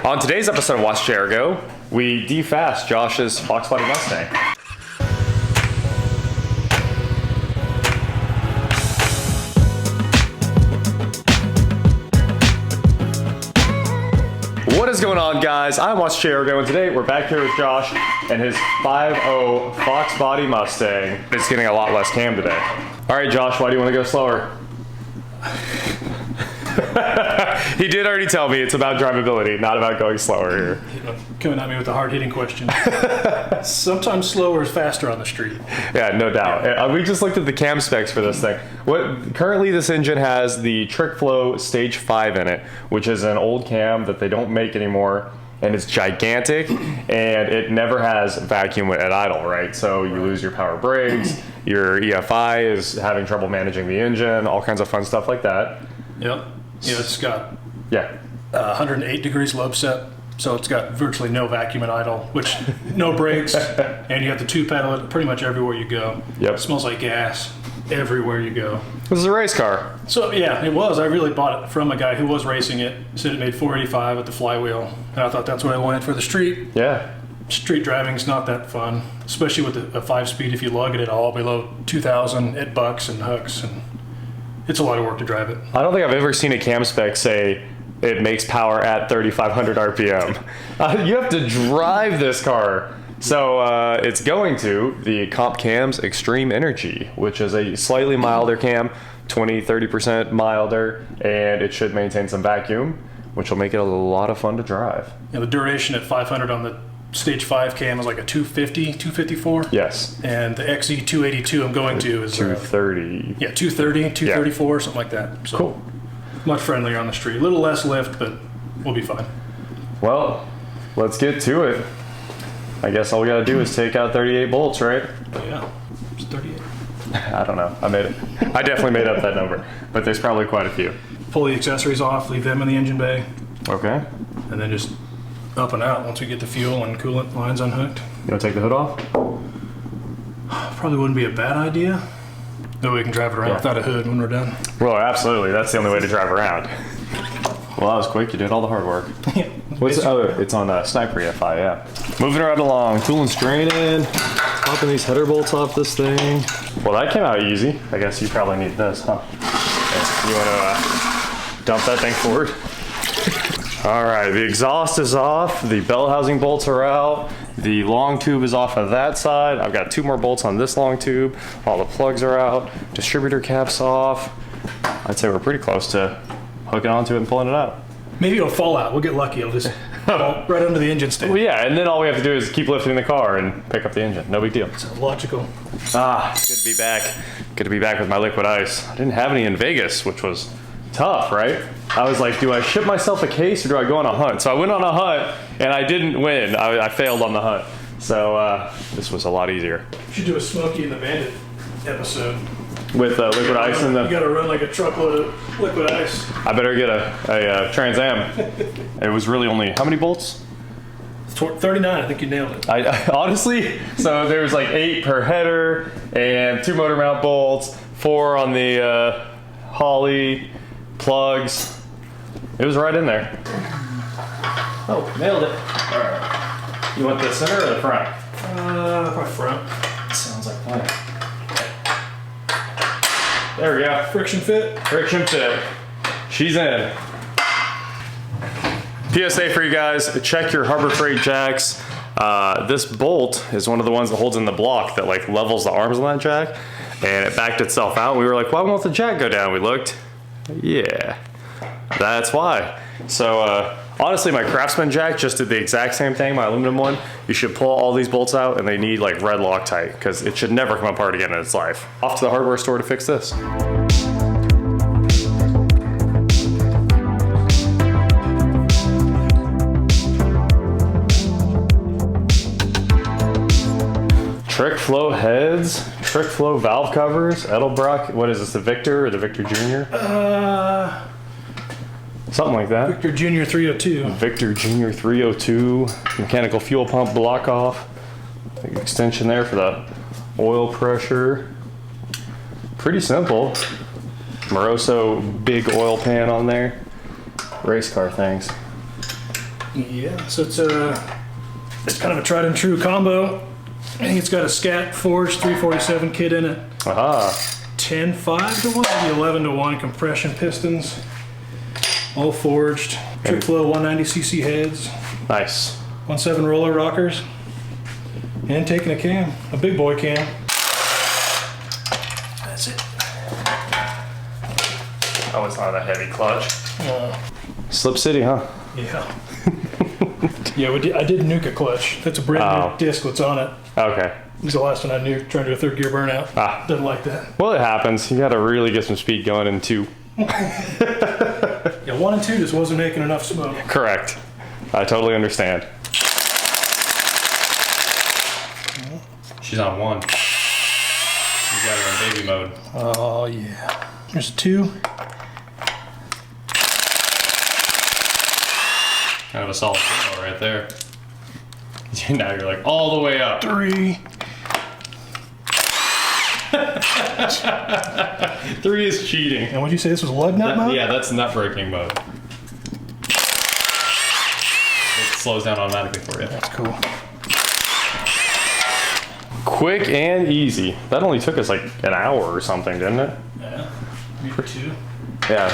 On today's episode of Watch Chair Go, we defast Josh's Fox Body Mustang. What is going on, guys? I'm Watch Chair Go, and today we're back here with Josh and his 5.0 Fox Body Mustang. It's getting a lot less cam today. All right, Josh, why do you want to go slower? He did already tell me it's about drivability, not about going slower here. Coming at me with a hard-hitting question. Sometimes slower is faster on the street. Yeah, no doubt. Yeah. We just looked at the cam specs for this thing. Currently, this engine has the Trick Flow Stage 5 in it, which is an old cam that they don't make anymore, and it's gigantic, and it never has vacuum at idle, right? So you lose your power brakes, your EFI is having trouble managing the engine, all kinds of fun stuff like that. Yep. Yeah, it's got 108 degrees lobe set, so it's got virtually no vacuum at idle, which no brakes, and you have the two pedal it pretty much everywhere you go. Yep. It smells like gas everywhere you go. This is a race car. So yeah, it was. I really bought it from a guy who was racing it. He said it made 485 at the flywheel, and I thought that's what I wanted for the street. Yeah. Street driving's not that fun, especially with a 5-speed. If you lug it at all below 2,000, it bucks and hooks, and it's a lot of work to drive it. I don't think I've ever seen a cam spec say it makes power at 3,500 RPM. You have to drive this car. So it's going to the Comp Cams Xtreme Energy, which is a slightly milder cam, 20-30% milder, and it should maintain some vacuum, which will make it a lot of fun to drive. Yeah, the duration at 500 on the Stage 5 cam is like a 250, 254. Yes. And the XE 282 I'm going to is 230. 230, 234, something like that. So cool. Much friendlier on the street. A little less lift, but we'll be fine. Well, let's get to it. I guess all we gotta do is take out 38 bolts, right? Yeah, it's 38. I don't know. I definitely made up that number, but there's probably quite a few. Pull the accessories off, leave them in the engine bay. Okay. And then just up and out once we get the fuel and coolant lines unhooked. You want to take the hood off? Probably wouldn't be a bad idea. That way we can drive it around without a hood when we're done. Well, absolutely. That's the only way to drive around. Well, that was quick. You did all the hard work. It's on Sniper EFI, yeah. Moving right along. Coolant's draining. Popping these header bolts off this thing. Well, that came out easy. I guess you probably need this, huh? Okay. You want to dump that thing forward? All right, the exhaust is off, the bell housing bolts are out, the long tube is off of that side. I've got 2 more bolts on this long tube. All the plugs are out, distributor cap's off. I'd say we're pretty close to hooking onto it and pulling it out. Maybe it'll fall out. We'll get lucky. It'll just fall right under the engine stand. Well, yeah, and then all we have to do is keep lifting the car and pick up the engine. No big deal. Sounds logical. Good to be back. Good to be back with my liquid ice. I didn't have any in Vegas, which was tough, right? I was like, do I ship myself a case or do I go on a hunt? So I went on a hunt and I didn't win. I failed on the hunt. So this was a lot easier. You should do a Smokey and the Bandit episode. With liquid ice in the... You gotta run like a truckload of liquid ice. I better get a Trans Am. It was really only, how many bolts? 39, I think you nailed it. I honestly, so there was like 8 per header and 2 motor mount bolts, 4 on the Holley plugs. It was right in there. Oh, nailed it. All right. You want the center or the front? Probably front. Sounds like fun. There we go. Friction fit. Friction fit. She's in. PSA for you guys, check your Harbor Freight jacks. This bolt is one of the ones that holds in the block that like levels the arms on that jack, and it backed itself out. We were like, why won't the jack go down? We looked. Yeah, that's why. So honestly, my Craftsman jack just did the exact same thing, my aluminum one. You should pull all these bolts out and they need like red Loctite because it should never come apart again in its life. Off to the hardware store to fix this. Trick Flow heads, Trick Flow valve covers, Edelbrock, what is this, the Victor or the Victor Jr.? Something like that. Victor Jr. 302. Victor Jr. 302, mechanical fuel pump block off, extension there for the oil pressure. Pretty simple. Moroso big oil pan on there. Race car things. Yeah, so it's kind of a tried and true combo. I think it's got a Scat Forged 347 kit in it. Aha. 10.5 to 1, maybe 11 to 1 compression pistons. All forged. Trip flow 190cc heads. Nice. 1.7 roller rockers. And taking a cam, a big boy cam. That's it. Oh, it's not a heavy clutch. Slip City, huh? Yeah. Yeah, I did nuke a clutch. That's a brand new disc that's on it. Okay. It was the last one I nuked, trying to do a third gear burnout. Doesn't like that. Well, it happens. You got to really get some speed going in 2. Yeah, 1 and 2 just wasn't making enough smoke. Correct. I totally understand. She's on 1. You got her in baby mode. Oh, yeah. There's 2. Kind of a solid demo right there. Now you're like all the way up. 3. 3 is cheating. And what'd you say, this was lug nut mode? Yeah, that's nut braking mode. It slows down automatically for you. That's cool. Quick and easy. That only took us like an hour or something, didn't it? Yeah, maybe 2. Yeah,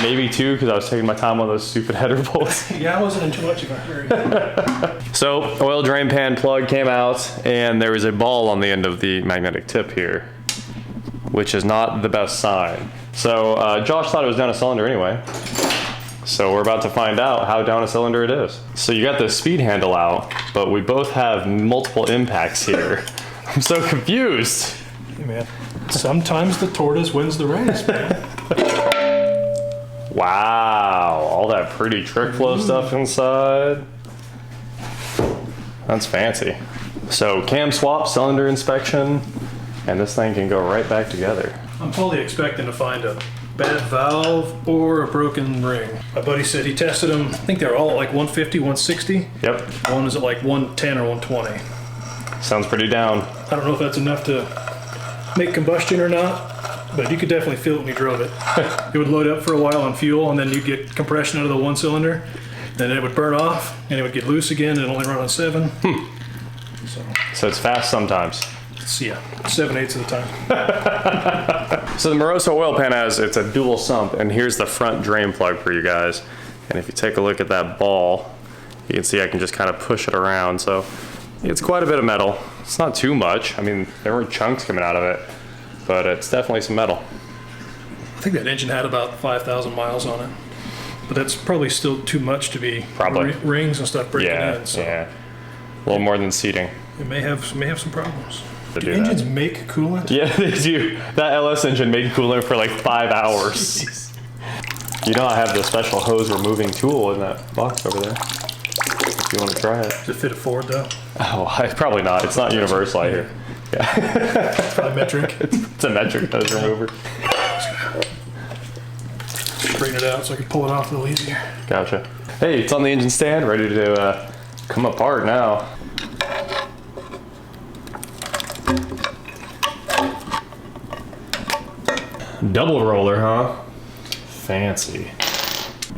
maybe 2 because I was taking my time on those stupid header bolts. Yeah, I wasn't in too much of a hurry. So, oil drain pan plug came out, and there was a ball on the end of the magnetic tip here, which is not the best sign. So, Josh thought it was down a cylinder anyway. So, we're about to find out how down a cylinder it is. So, you got the speed handle out, but we both have multiple impacts here. I'm so confused. Hey, man. Sometimes the tortoise wins the race, man. Wow, all that pretty trick flow stuff inside. That's fancy. So cam swap, cylinder inspection, and this thing can go right back together. I'm fully expecting to find a bad valve or a broken ring. My buddy said he tested them. I think they're all at like 150, 160. Yep. One is at like 110 or 120. Sounds pretty down. I don't know if that's enough to make combustion or not, but you could definitely feel it when you drove it. It would load up for a while on fuel, and then you'd get compression out of the 1 cylinder, then it would burn off, and it would get loose again, and only run on 7. So it's fast sometimes. It's, yeah, 7/8 of the time. So the Moroso oil pan it's a dual sump, and here's the front drain plug for you guys. And if you take a look at that ball, you can see I can just kind of push it around. So it's quite a bit of metal. It's not too much. I mean, there weren't chunks coming out of it, but it's definitely some metal. I think that engine had about 5,000 miles on it, but that's probably still too much to be rings and stuff breaking in. So yeah, a little more than seating. It may have some problems. Do engines that. make coolant? Yeah, they do. That LS engine made coolant for like 5 hours. Jeez. You know I have the special hose removing tool in that box over there. If you want to try it. Does it fit a Ford though? Oh, probably not. It's not universal, I hear. Yeah. Probably metric. It's a metric hose remover. Straighten it out so I can pull it off a little easier. Gotcha. Hey, it's on the engine stand, ready to come apart now. Double roller, huh? Fancy.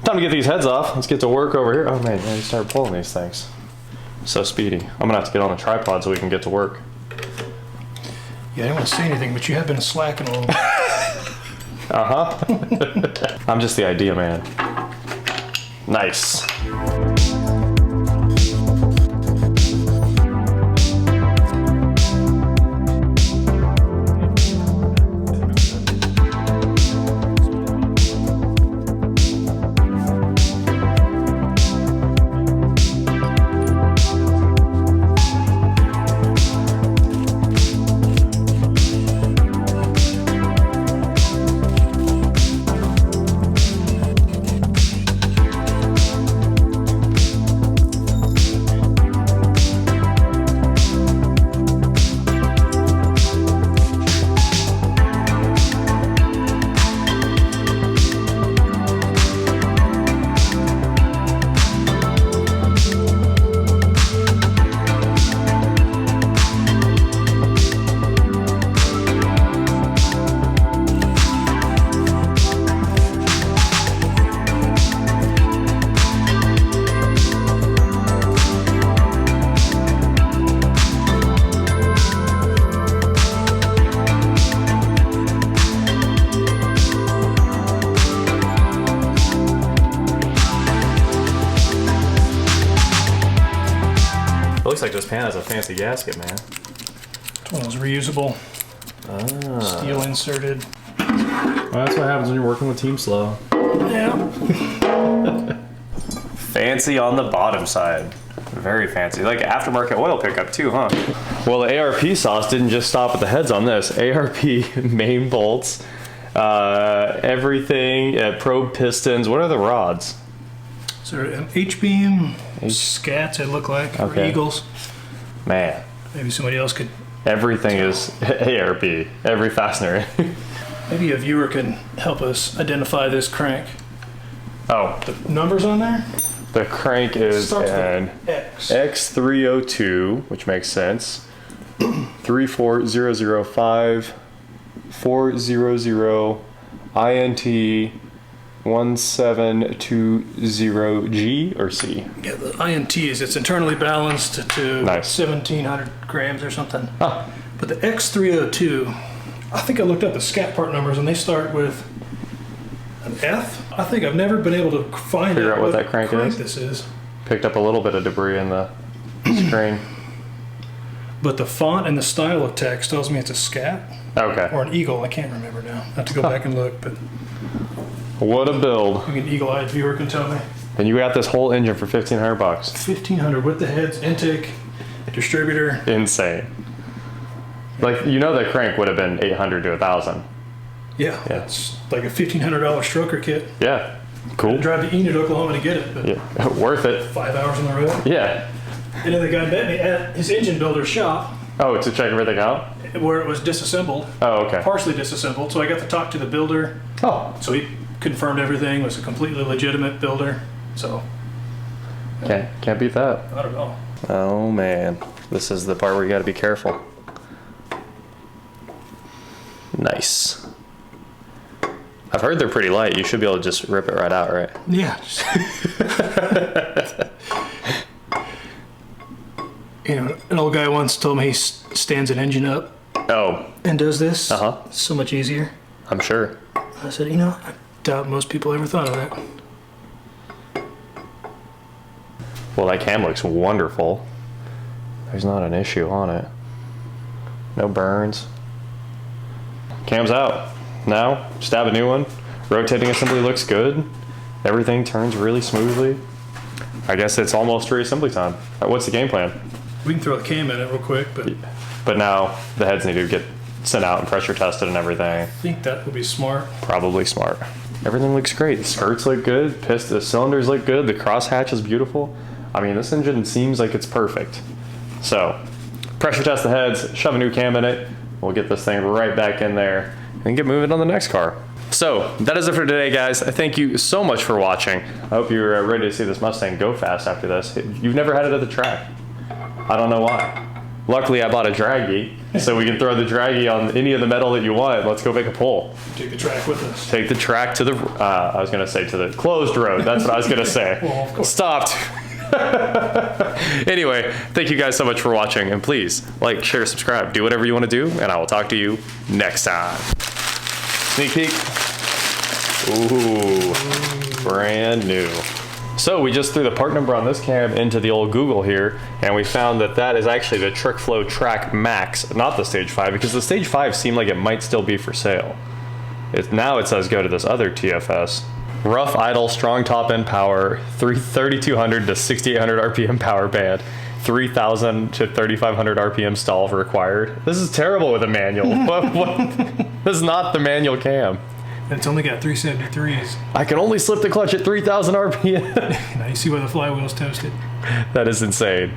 Time to get these heads off. Let's get to work over here. Oh man, you start pulling these things. So speedy. I'm gonna have to get on a tripod so we can get to work. Yeah, I didn't want to say anything, but you have been slacking a little bit. Uh-huh. I'm just the idea man. Nice. pan has a fancy gasket, man. It's one of those reusable, steel inserted. Well, that's what happens when you're working with Team Slow. Yeah. Fancy on the bottom side. Very fancy. Like aftermarket oil pickup too, huh? Well, the ARP sauce didn't just stop at the heads on this. ARP main bolts, everything, probe pistons. What are the rods? So an H-beam, scats it look like, or Eagles. Man. Maybe somebody else could. Everything is ARP, every fastener. Maybe a viewer can help us identify this crank. Oh. The numbers on there? The crank is an X. X302, which makes sense. 34005 400 INT 1720G or C? Yeah, the INT is it's internally balanced to 1,700 grams or something. Huh. But the X302, I think I looked up the scat part numbers and they start with an F. I think I've never been able to figure out what that crank is. This is. Picked up a little bit of debris in the screen. But the font and the style of text tells me it's a scat. Okay. Or an eagle. I can't remember now. I have to go back and look. But what a build! maybe an eagle-eyed viewer can tell me. And you got this whole engine for $1,500. $1,500 with the heads, intake, distributor. Insane. Like that crank would have been $800 to $1,000. Yeah, it's like a $1,500 stroker kit. Yeah, cool. Drive to Enid, Oklahoma to get it, but yeah, worth it. 5 hours on the road. Yeah. And then the guy met me at his engine builder's shop. Oh, to check everything out? Where it was disassembled. Oh, okay. Partially disassembled, so I got to talk to the builder. Oh. So he confirmed everything, was a completely legitimate builder, so. Can't beat that. Not at all. Oh man, this is the part where you gotta be careful. Nice. I've heard they're pretty light. You should be able to just rip it right out, right? Yeah. An old guy once told me he stands an engine up. Oh. And does this. Uh-huh. It's so much easier. I'm sure. I said, I doubt most people ever thought of that. Well, that cam looks wonderful. There's not an issue on it. No burns. Cam's out. Now, stab a new one. Rotating assembly looks good. Everything turns really smoothly. I guess it's almost reassembly time. What's the game plan? We can throw the cam in it real quick, But now the heads need to get sent out and pressure tested and everything. I think that would be smart. Probably smart. Everything looks great. The skirts look good. The cylinders look good. The crosshatch is beautiful. I mean, this engine seems like it's perfect. So, pressure test the heads, shove a new cam in it. We'll get this thing right back in there and get moving on the next car. So, that is it for today, guys. Thank you so much for watching. I hope you're ready to see this Mustang go fast after this. You've never had it at the track. I don't know why. Luckily, I bought a draggy, so we can throw the draggy on any of the metal that you want. Let's go make a pull. Take the track with us. Take the track to the, I was going to say to the closed road. That's what I was going to say. Well, of course. Stopped. Anyway, thank you guys so much for watching, and please like, share, subscribe, do whatever you want to do, and I will talk to you next time. Sneak peek. Ooh, brand new. So we just threw the part number on this cam into the old Google here, and we found that that is actually the TrickFlow Track Max, not the Stage 5, because the Stage 5 seemed like it might still be for sale. Now it says go to this other TFS. Rough idle, strong top end power, 3200 to 6800 RPM power band, 3000 to 3500 RPM stall required. This is terrible with a manual. This is not the manual cam. It's only got 373s. I can only slip the clutch at 3000 RPM. Now you see why the flywheel's toasted. That is insane.